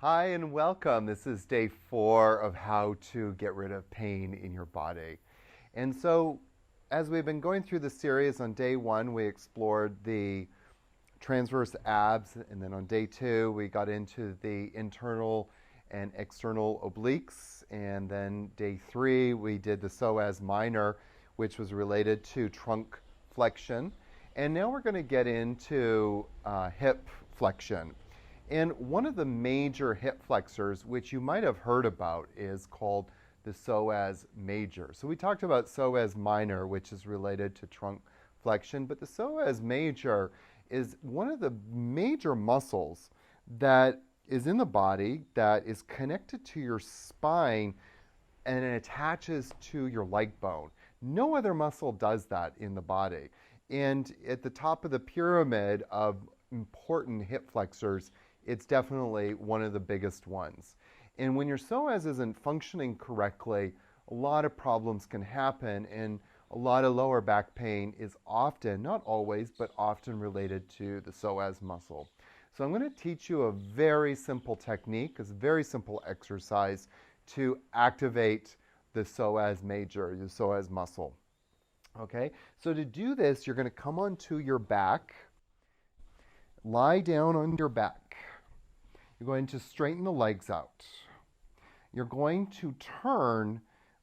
Hi and welcome. This is day 4 of how to get rid of pain in your body. And so, as we've been going through the series, on day 1 we explored the transverse abs, and then on day 2 we got into the internal and external obliques, and then day 3 we did the psoas minor, which was related to trunk flexion. And now we're going to get into hip flexion. And one of the major hip flexors, which you might have heard about, is called the psoas major. So we talked about psoas minor, which is related to trunk flexion, but the psoas major is one of the major muscles that is in the body that is connected to your spine and it attaches to your leg bone. No other muscle does that in the body. And at the top of the pyramid of important hip flexors, it's definitely one of the biggest ones. And when your psoas isn't functioning correctly, a lot of problems can happen, and a lot of lower back pain is often, not always, but often related to the psoas muscle. So I'm going to teach you a very simple technique, a very simple exercise to activate the psoas major, the psoas muscle. Okay, so to do this, you're going to come onto your back, lie down on your back. You're going to straighten the legs out. You're going to turn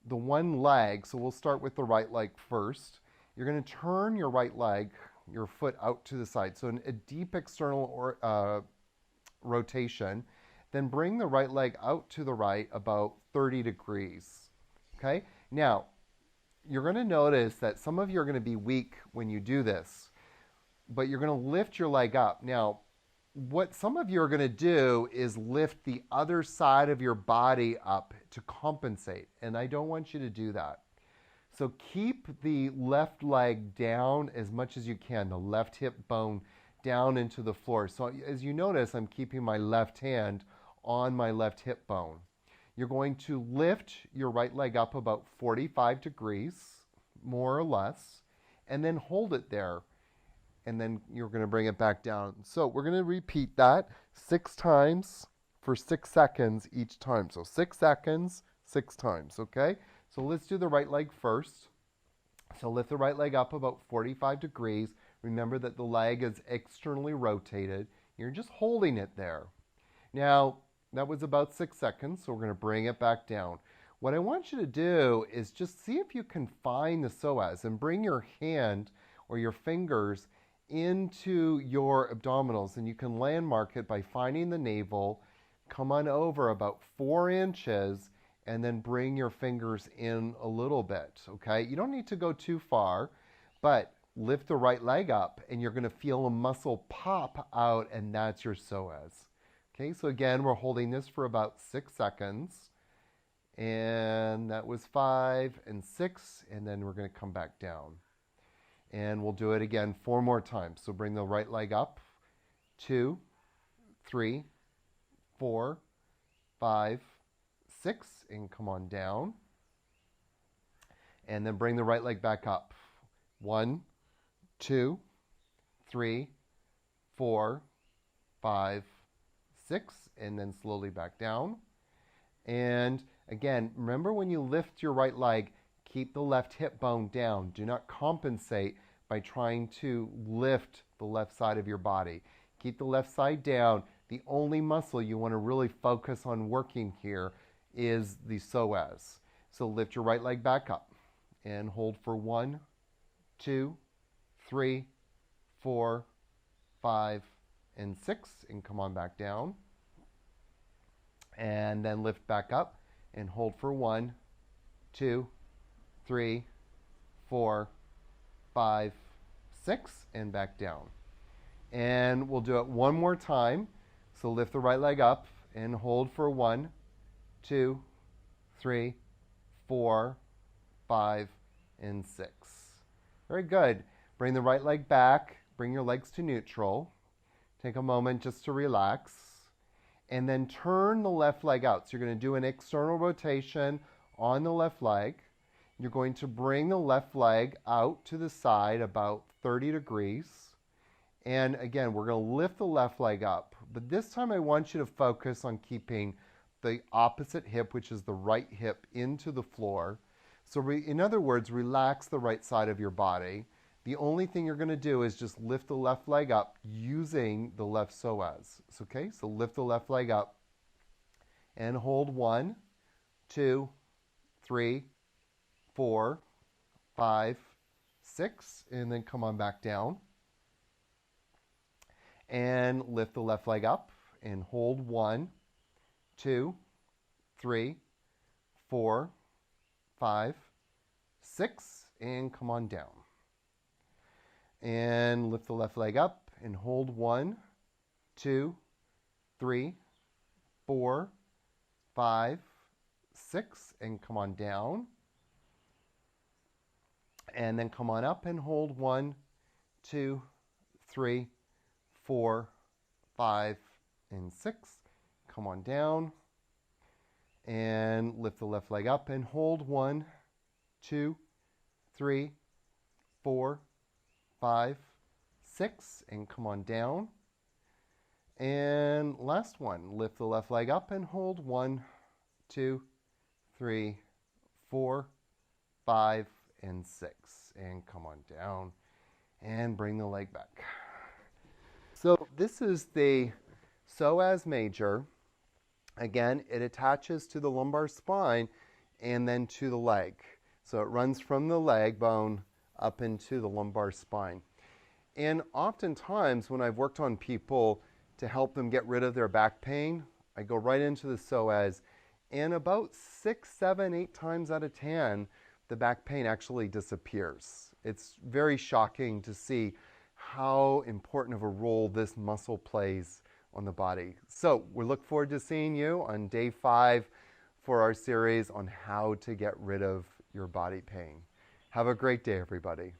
the one leg, so we'll start with the right leg first. You're going to turn your right leg, your foot out to the side, so a deep external rotation. Then bring the right leg out to the right about 30 degrees. Okay? Now, you're going to notice that some of you are going to be weak when you do this, but you're going to lift your leg up. Now, what some of you are going to do is lift the other side of your body up to compensate, and I don't want you to do that. So keep the left leg down as much as you can, the left hip bone down into the floor. So as you notice, I'm keeping my left hand on my left hip bone. You're going to lift your right leg up about 45 degrees, more or less, and then hold it there. And then you're going to bring it back down. So we're going to repeat that 6 times for 6 seconds each time. So 6 seconds, 6 times, okay? So let's do the right leg first. So lift the right leg up about 45 degrees. Remember that the leg is externally rotated. You're just holding it there. Now, that was about 6 seconds, so we're going to bring it back down. What I want you to do is just see if you can find the psoas and bring your hand or your fingers into your abdominals, and you can landmark it by finding the navel, come on over about 4 inches, and then bring your fingers in a little bit, okay? You don't need to go too far, but lift the right leg up, and you're going to feel a muscle pop out, and that's your psoas. Okay, so again, we're holding this for about 6 seconds, and that was 5 and 6, and then we're going to come back down. And we'll do it again 4 more times. So bring the right leg up. 2, 3, 4, 5, 6, and come on down. And then bring the right leg back up. 1, 2, 3, 4, 5, 6, and then slowly back down. And again, remember when you lift your right leg, keep the left hip bone down. Do not compensate by trying to lift the left side of your body. Keep the left side down. The only muscle you want to really focus on working here is the psoas. So lift your right leg back up and hold for 1, 2, 3, 4, 5, and 6, and come on back down. And then lift back up and hold for 1, 2, 3, 4, 5, 6, and back down. And we'll do it one more time. So lift the right leg up and hold for 1, 2, 3, 4, 5, and 6. Very good. Bring the right leg back. Bring your legs to neutral. Take a moment just to relax. And then turn the left leg out. So you're going to do an external rotation on the left leg. You're going to bring the left leg out to the side about 30 degrees. And again, we're going to lift the left leg up. But this time I want you to focus on keeping the opposite hip, which is the right hip, into the floor. So in other words, relax the right side of your body. The only thing you're going to do is just lift the left leg up using the left psoas. Okay, so lift the left leg up and hold 1, 2, 3, 4, 5, 6, and then come on back down. And lift the left leg up and hold 1, 2, 3, 4, 5, 6, and come on down. And lift the left leg up and hold 1, 2, 3, 4, 5, 6, and come on down. And then come on up and hold 1, 2, 3, 4, 5, and 6. Come on down. And lift the left leg up and hold 1, 2, 3, 4, 5, 6, and come on down. And last one, lift the left leg up and hold 1, 2, 3, 4, 5, and 6, and come on down. And bring the leg back. So this is the psoas major. Again, it attaches to the lumbar spine and then to the leg. So it runs from the leg bone up into the lumbar spine. And oftentimes when I've worked on people to help them get rid of their back pain, I go right into the psoas, and about 6, 7, 8 times out of 10, the back pain actually disappears. It's very shocking to see how important of a role this muscle plays on the body. So we look forward to seeing you on day 5 for our series on how to get rid of your body pain. Have a great day, everybody.